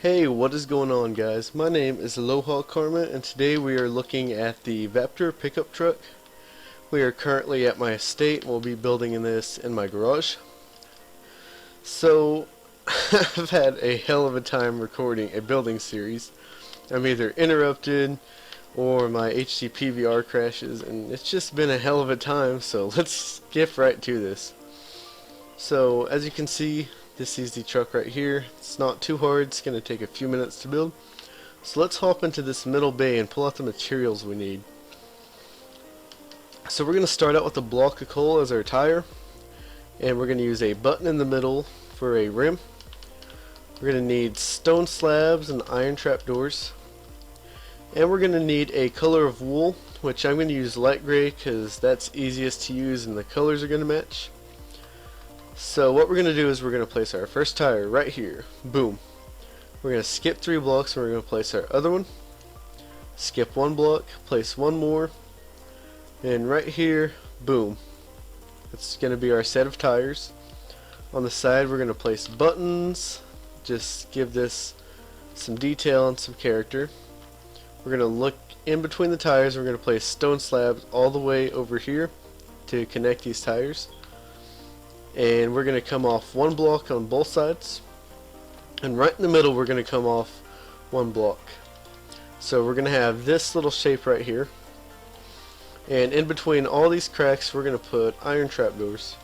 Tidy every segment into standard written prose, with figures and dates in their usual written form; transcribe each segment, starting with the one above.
Hey, what is going on, guys? My name is Aloha Karma, and today we are looking at the Vaptor pickup truck. We are currently at my estate and we'll be building this in my garage. So, I've had a hell of a time recording a building series. I'm either interrupted or my HD PVR crashes, and it's just been a hell of a time, so let's skip right to this. So, as you can see, this is the truck right here. It's not too hard, it's going to take a few minutes to build. So let's hop into this middle bay and pull out the materials we need. So we're going to start out with a block of coal as our tire, and we're going to use a button in the middle for a rim. We're going to need stone slabs and iron trap doors, and we're going to need a color of wool, which I'm going to use light gray because that's easiest to use and the colors are going to match. So what we're going to do is we're going to place our first tire right here. Boom. We're going to skip 3 blocks and we're going to place our other one. Skip 1 block, place 1 more. And right here, boom. That's going to be our set of tires. On the side we're going to place buttons. Just give this some detail and some character. We're going to look in between the tires. We're going to place stone slabs all the way over here to connect these tires. And we're going to come off 1 block on both sides, and right in the middle we're going to come off 1 block. So we're going to have this little shape right here, and in between all these cracks we're going to put iron trapdoors,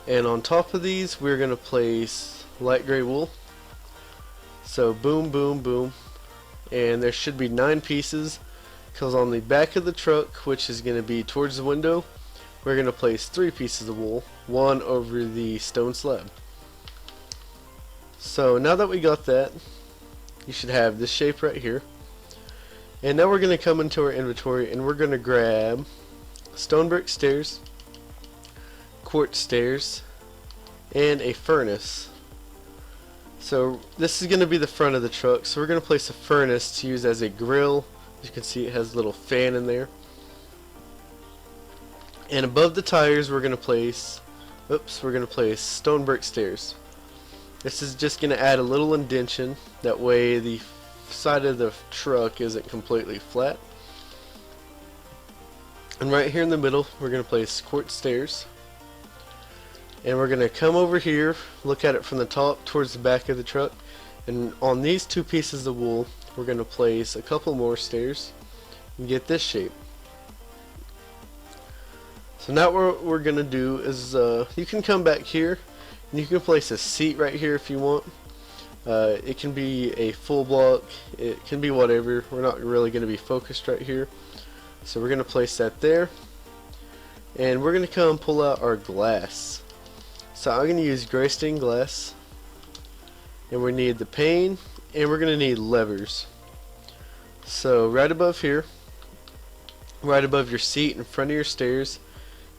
and on top of these we're going to place light gray wool. So boom, boom, boom, and there should be 9 pieces, because on the back of the truck, which is going to be towards the window, we're going to place 3 pieces of wool, 1 over the stone slab. So now that we got that, you should have this shape right here. And now we're going to come into our inventory and we're going to grab stone brick stairs, quartz stairs, and a furnace. So this is going to be the front of the truck, so we're going to place a furnace to use as a grill. As you can see, it has a little fan in there. And above the tires we're going to place stone brick stairs. This is just going to add a little indentation, that way the side of the truck isn't completely flat. And right here in the middle we're going to place quartz stairs. And we're going to come over here, look at it from the top towards the back of the truck, and on these 2 pieces of wool we're going to place a couple more stairs and get this shape. So now what we're going to do is you can come back here and you can place a seat right here if you want. It can be a full block, it can be whatever. We're not really going to be focused right here. So we're going to place that there, and we're going to come pull out our glass. So I'm going to use gray stained glass, and we need the pane, and we're going to need levers. So right above here, right above your seat in front of your stairs,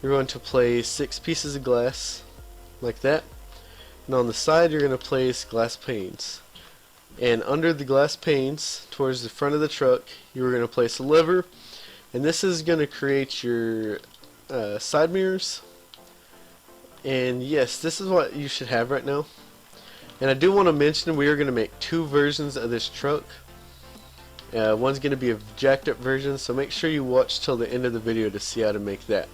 you're going to place 6 pieces of glass like that, and on the side you're going to place glass panes, and under the glass panes towards the front of the truck you're going to place a lever, and this is going to create your side mirrors. And yes, this is what you should have right now. And I do want to mention we are going to make 2 versions of this truck. One's going to be a jacked up version, so make sure you watch till the end of the video to see how to make that.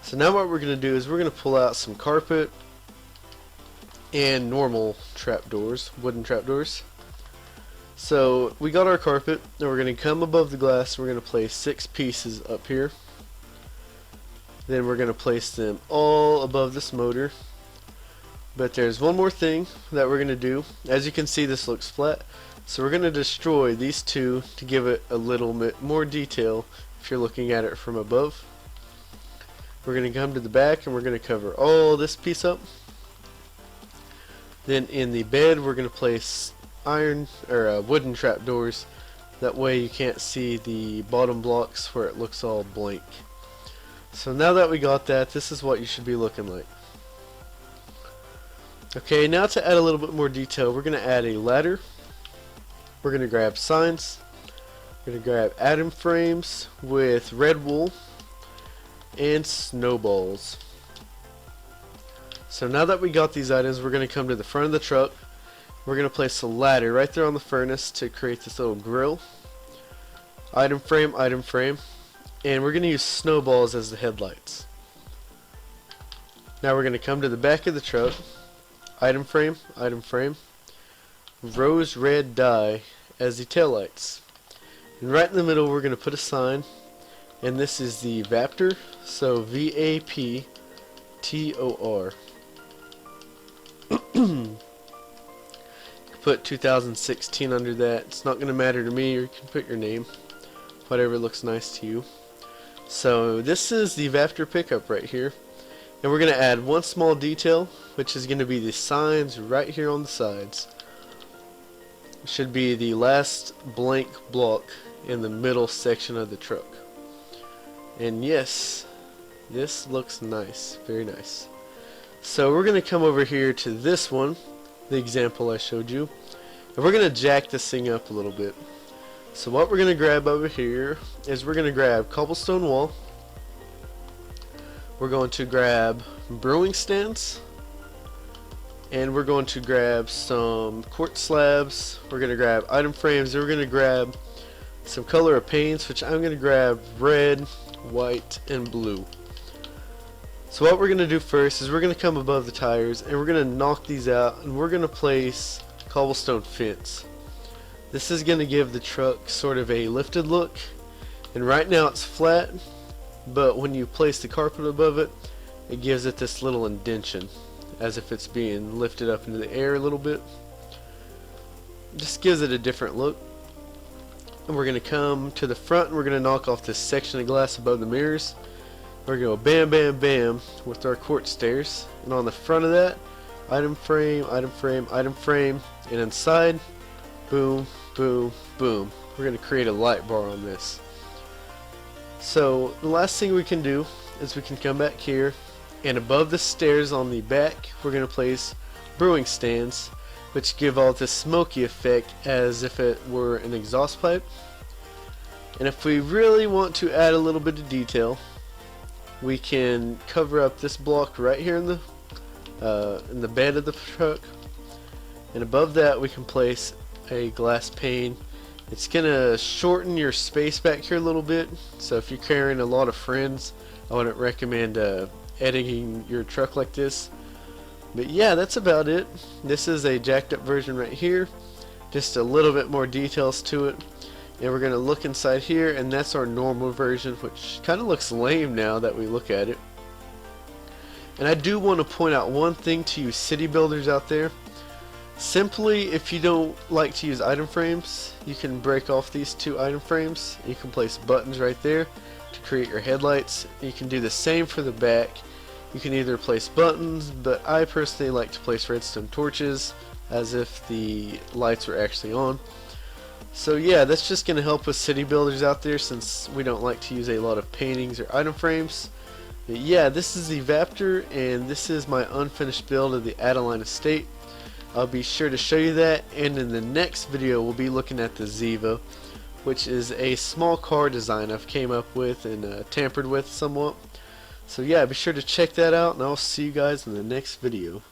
So now what we're going to do is we're going to pull out some carpet and normal trapdoors, wooden trapdoors. So we got our carpet, and we're going to come above the glass, we're going to place 6 pieces up here. Then we're going to place them all above this motor. But there's one more thing that we're going to do. As you can see, this looks flat, so we're going to destroy these 2 to give it a little bit more detail if you're looking at it from above. We're going to come to the back and we're going to cover all this piece up. Then in the bed we're going to place iron or wooden trapdoors. That way you can't see the bottom blocks where it looks all blank. So now that we got that, this is what you should be looking like. Okay, now to add a little bit more detail, we're going to add a ladder. We're going to grab signs. We're going to grab atom frames with red wool and snowballs. So now that we got these items, we're going to come to the front of the truck. We're going to place a ladder right there on the furnace to create this little grill. Item frame, and we're going to use snowballs as the headlights. Now we're going to come to the back of the truck. Item frame, rose red dye as the taillights. And right in the middle we're going to put a sign, and this is the Vaptor, so Vaptor. Put 2016 under that. It's not going to matter to me, or you can put your name, whatever looks nice to you. So this is the Vaptor pickup right here, and we're going to add one small detail, which is going to be the signs right here on the sides. It should be the last blank block in the middle section of the truck. And yes, this looks nice, very nice. So we're going to come over here to this one, the example I showed you, and we're going to jack this thing up a little bit. So what we're going to grab over here is we're going to grab cobblestone wall, we're going to grab brewing stands, and we're going to grab some quartz slabs, we're going to grab item frames, and we're going to grab some color of paints, which I'm going to grab red, white, and blue. So what we're going to do first is we're going to come above the tires and we're going to knock these out, and we're going to place cobblestone fence. This is going to give the truck sort of a lifted look, and right now it's flat, but when you place the carpet above it, it gives it this little indentation as if it's being lifted up into the air a little bit. Just gives it a different look. And we're going to come to the front and we're going to knock off this section of glass above the mirrors. We're going to go bam, bam, bam with our quartz stairs, and on the front of that, item frame, and inside, boom, boom, boom. We're going to create a light bar on this. So the last thing we can do is we can come back here, and above the stairs on the back we're going to place brewing stands, which give all this smoky effect as if it were an exhaust pipe. And if we really want to add a little bit of detail, we can cover up this block right here in the bed of the truck, and above that we can place a glass pane. It's gonna shorten your space back here a little bit, so if you're carrying a lot of friends, I wouldn't recommend editing your truck like this. But yeah, that's about it. This is a jacked up version right here, just a little bit more details to it. And we're going to look inside here, and that's our normal version, which kind of looks lame now that we look at it. And I do want to point out one thing to you city builders out there. Simply, if you don't like to use item frames, you can break off these two item frames. You can place buttons right there to create your headlights. You can do the same for the back. You can either place buttons, but I personally like to place redstone torches as if the lights were actually on. So yeah, that's just going to help with city builders out there, since we don't like to use a lot of paintings or item frames. But yeah, this is the Vaptor, and this is my unfinished build of the Adeline Estate. I'll be sure to show you that, and in the next video we'll be looking at the Ziva, which is a small car design I've came up with and tampered with somewhat. So yeah, be sure to check that out, and I'll see you guys in the next video.